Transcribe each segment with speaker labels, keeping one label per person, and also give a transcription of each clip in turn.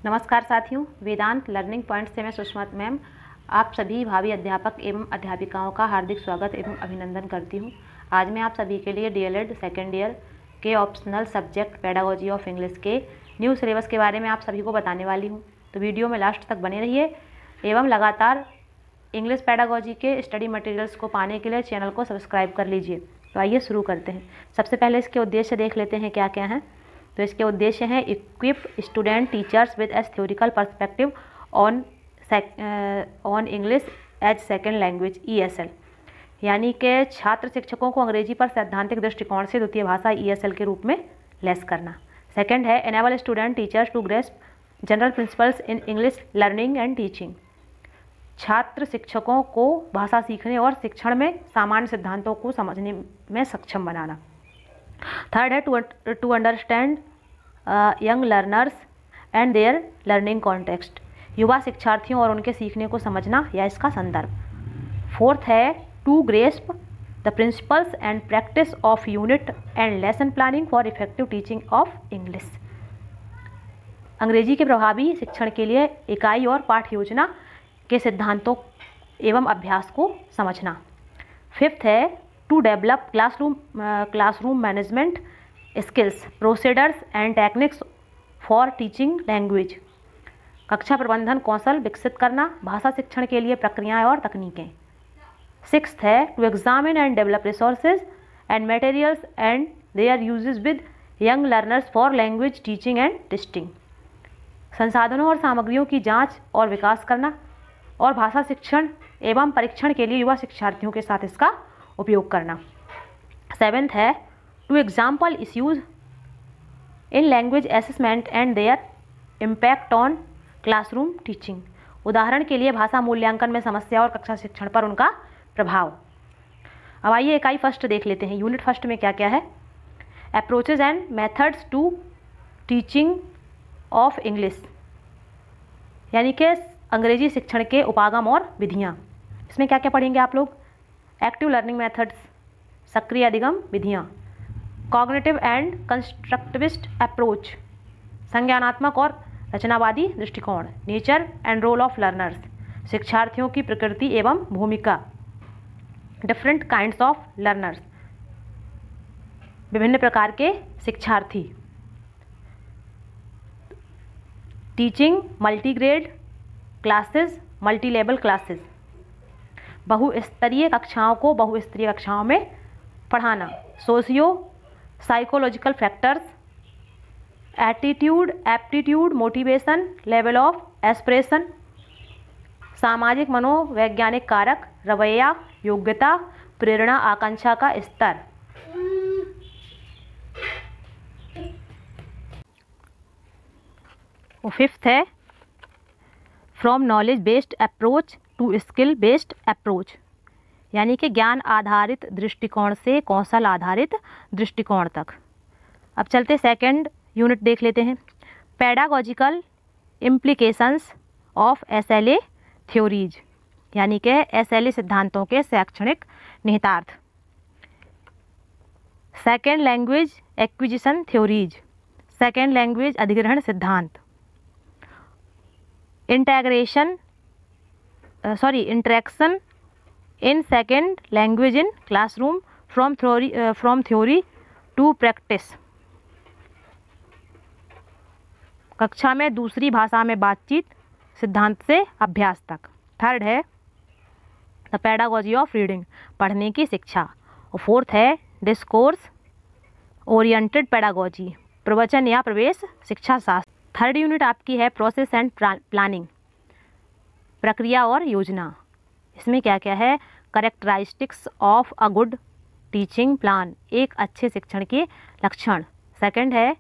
Speaker 1: नमस्कार साथियों, वेदांत learning point से मैं सुषमा मैम आप सभी भावी अध्यापक एवं अध्यापिकाओं का हार्दिक स्वागत एवं अभिनंदन करती हूं। आज मैं आप सभी के लिए डीएलएड सेकेंड ईयर के optional subject pedagogy of English के न्यू सिलेबस के बारे में आप सभी को बताने वाली हूं। तो वीडियो में लास्ट तक बने रहिए एवं लगातार इंग्लिश पेडागोजी के स्टडी मटेरियल्स को पाने के लिए चैनल को सब्सक्राइब कर लीजिए। तो आइए शुरू करते हैं। सबसे पहले इसके उद्देश्य देख लेते हैं क्या क्या हैं। तो इसके उद्देश्य हैं equip student teachers with as theoretical perspective on English as second language ESL, यानी कि छात्र शिक्षकों को अंग्रेजी पर सैद्धांतिक दृष्टिकोण से द्वितीय भाषा ESL के रूप में लेस करना। सेकंड है enable student teachers to grasp general principles in English learning and teaching, छात्र शिक्षकों को भाषा सीखने और शिक्षण में सामान्य सिद्धांतों को समझने में सक्षम बनाना। थर्ड है to understand young learners and their learning context, युवा शिक्षार्थियों और उनके सीखने को समझना या इसका संदर्भ। फोर्थ है to grasp the principles and practice of unit and lesson planning for effective teaching of English, अंग्रेजी के प्रभावी शिक्षण के लिए इकाई और पाठ योजना के सिद्धांतों एवं अभ्यास को समझना। फिफ्थ है to develop classroom management skills, procedures and techniques for teaching language, कक्षा प्रबंधन कौशल विकसित करना, भाषा शिक्षण के लिए प्रक्रियाएं और तकनीकें। सिक्स्थ है to examine and develop resources and materials and their uses with young learners for language teaching and testing, संसाधनों और सामग्रियों की जांच और विकास करना और भाषा शिक्षण एवं परीक्षण के लिए युवा शिक्षार्थियों के साथ इसका उपयोग करना। सेवेंथ है to example issues in language assessment and their impact on classroom teaching, उदाहरण के लिए भाषा मूल्यांकन में समस्या और कक्षा शिक्षण पर उनका प्रभाव। अब आइए इकाई फर्स्ट देख लेते हैं। यूनिट फर्स्ट में क्या क्या है। Approaches and methods to teaching of English, यानी कि अंग्रेजी शिक्षण के उपागम और विधियाँ। इसमें क्या क्या पढ़ेंगे आप लोग। एक्टिव लर्निंग मेथड्स, सक्रिय अधिगम विधियाँ। कॉग्निटिव एंड कंस्ट्रक्टिविस्ट अप्रोच, संज्ञानात्मक और रचनावादी दृष्टिकोण। Nature and role of learners, शिक्षार्थियों की प्रकृति एवं भूमिका। डिफरेंट काइंड्स ऑफ लर्नर्स, विभिन्न प्रकार के शिक्षार्थी। Teaching multigrade classes, multi level classes, बहुस्तरीय कक्षाओं को बहुस्तरीय कक्षाओं में पढ़ाना। Socio psychological factors, attitude, aptitude, motivation, level of aspiration, सामाजिक मनोवैज्ञानिक कारक, रवैया, योग्यता, प्रेरणा, आकांक्षा का स्तर। फिफ्थ है from knowledge based approach to skill based approach, यानी कि ज्ञान आधारित दृष्टिकोण से कौशल आधारित दृष्टिकोण तक। अब चलते सेकंड यूनिट देख लेते हैं। Pedagogical implications of SLA theories, यानी कि SLA सिद्धांतों के शैक्षणिक निहितार्थ। Second language acquisition theories, second language अधिग्रहण सिद्धांत। Interaction in second language in classroom from theory to practice, कक्षा में दूसरी भाषा में बातचीत, सिद्धांत से अभ्यास तक। थर्ड है द पेडागोजी ऑफ रीडिंग, पढ़ने की शिक्षा। और फोर्थ है डिस्कोर्स ओरिएंटेड पेडागोजी, प्रवचन या प्रवेश शिक्षा शास्त्र। थर्ड यूनिट आपकी है प्रोसेस एंड प्लानिंग, प्रक्रिया और योजना। इसमें क्या क्या है। Characteristics of a good teaching plan, एक अच्छे शिक्षण के लक्षण। सेकंड है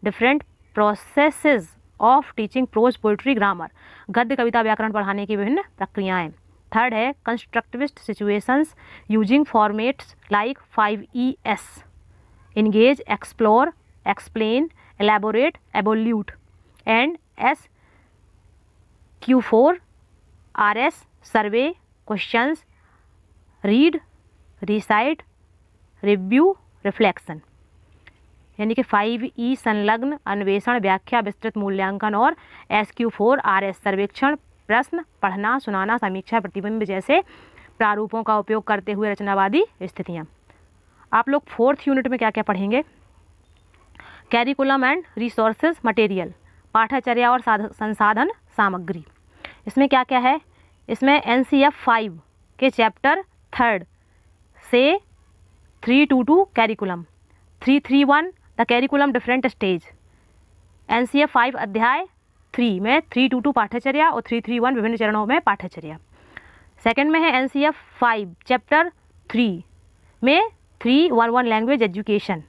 Speaker 1: different processes of teaching prose poetry grammar, गद्य कविता व्याकरण पढ़ाने की विभिन्न प्रक्रियाएं। थर्ड है constructivist situations using formats like 5ES, engage, explore, explain, elaborate, evolute, and SQ4 RS, survey, questions, read, recite, review, reflection. यानी कि 5E संलग्न अन्वेषण, व्याख्या, विस्तृत मूल्यांकन और SQ4RS सर्वेक्षण, प्रश्न, पढ़ना, सुनाना, समीक्षा, प्रतिबिंब जैसे प्रारूपों का उपयोग करते हुए रचनावादी स्थितियाँ। आप लोग 4th यूनिट में क्या क्या पढ़ेंगे? कैरिकुलम एंड रिसोर्सेज मटेरियल, पाठ्यचर्या और संसाधन सामग्री। इसमें क्या क्या है? इसमें NCF 5 के चैप्टर 3 से 322 curriculum, 331 the curriculum different stage, NCF 5 अध्याय 3 में 322 पाठ्यचर्या और 331 विभिन्न चरणों में पाठ्यचर्या। सेकंड में है NCF 5 चैप्टर 3 में 311 language education,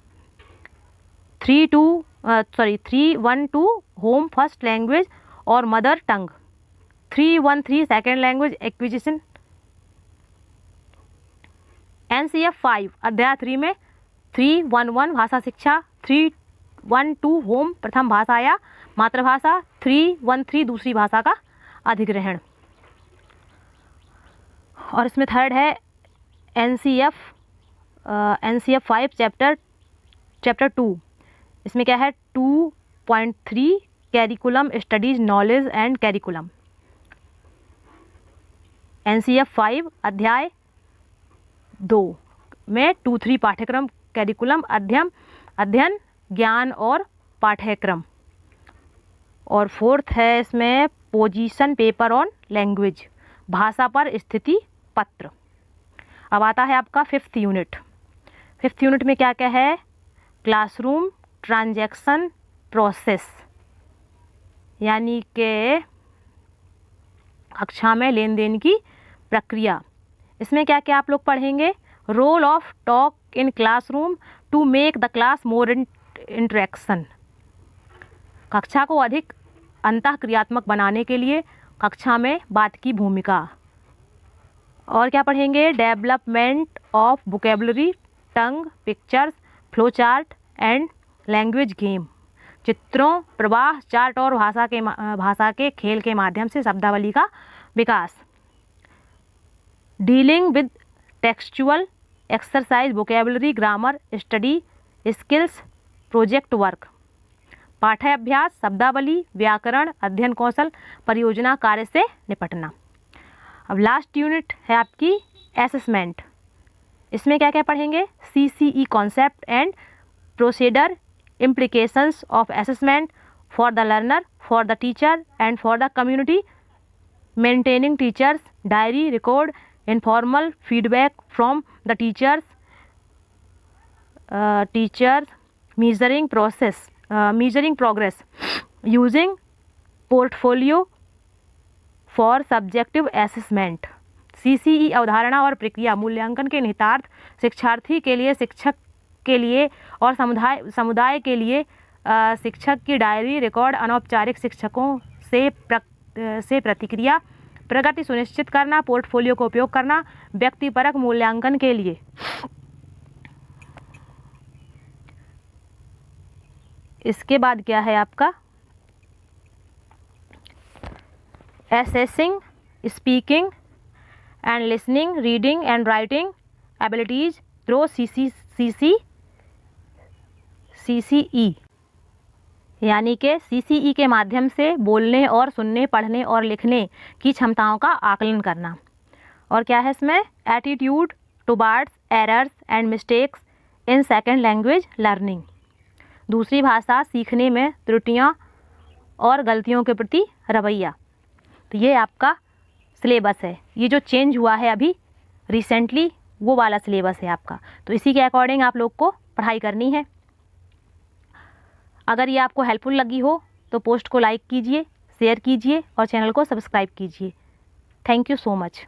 Speaker 1: 312 home first language और mother tongue, 313 second language acquisition. NCF 5 अध्याय 3 में 311 भाषा शिक्षा, 312 होम प्रथम भाषा या मातृभाषा, 313 दूसरी भाषा का अधिग्रहण। और इसमें थर्ड है NCF 5 चैप्टर 2। इसमें क्या है? 2.3 curriculum studies knowledge and curriculum. NCF 5 अध्याय 2 में 2-3 पाठ्यक्रम, कैरिकुलम अध्ययन, ज्ञान और पाठ्यक्रम। और फोर्थ है इसमें पोजीशन पेपर ऑन लैंग्वेज, भाषा पर स्थिति पत्र। अब आता है आपका 5th यूनिट। 5th यूनिट में क्या क्या है? क्लासरूम ट्रांजैक्शन प्रोसेस, यानी कि कक्षा में लेन देन की प्रक्रिया। इसमें क्या क्या आप लोग पढ़ेंगे? Role of talk in classroom to make the class more interaction, कक्षा को अधिक अंतःक्रियात्मक बनाने के लिए कक्षा में बात की भूमिका। और क्या पढ़ेंगे? Development of vocabulary, tongue, pictures, flow chart and language game, चित्रों, प्रवाह चार्ट और भाषा के खेल के माध्यम से शब्दावली का विकास। Dealing with textual exercise, vocabulary, grammar study, skills, project work, पाठ्याभ्यास, शब्दावली, व्याकरण, अध्ययन कौशल, परियोजना कार्य से निपटना। अब लास्ट यूनिट है आपकी असेसमेंट। इसमें क्या क्या पढ़ेंगे? CCE concept and procedure, implications of assessment for the learner, for the teacher and for the community, maintaining teachers diary record, informal feedback from the teachers, measuring progress, using portfolio for subjective assessment। CCE अवधारणा और प्रक्रिया, मूल्यांकन के निहितार्थ, शिक्षार्थी के लिए, शिक्षक के लिए और समुदाय के लिए, शिक्षक की डायरी रिकॉर्ड, अनौपचारिक शिक्षकों से प्रतिक्रिया, प्रगति सुनिश्चित करना, पोर्टफोलियो का उपयोग करना व्यक्तिपरक मूल्यांकन के लिए। इसके बाद क्या है आपका? Assessing speaking and listening, reading and writing abilities through CCE, यानी कि CCE के माध्यम से बोलने और सुनने, पढ़ने और लिखने की क्षमताओं का आकलन करना। और क्या है इसमें? Attitude towards errors and mistakes in second language learning, दूसरी भाषा सीखने में त्रुटियां और गलतियों के प्रति रवैया। तो ये आपका सिलेबस है। ये जो चेंज हुआ है अभी रिसेंटली, वो वाला सिलेबस है आपका। तो इसी के अकॉर्डिंग आप लोग को पढ़ाई करनी है। अगर ये आपको हेल्पफुल लगी हो तो पोस्ट को लाइक कीजिए, शेयर कीजिए और चैनल को सब्सक्राइब कीजिए। Thank you so much.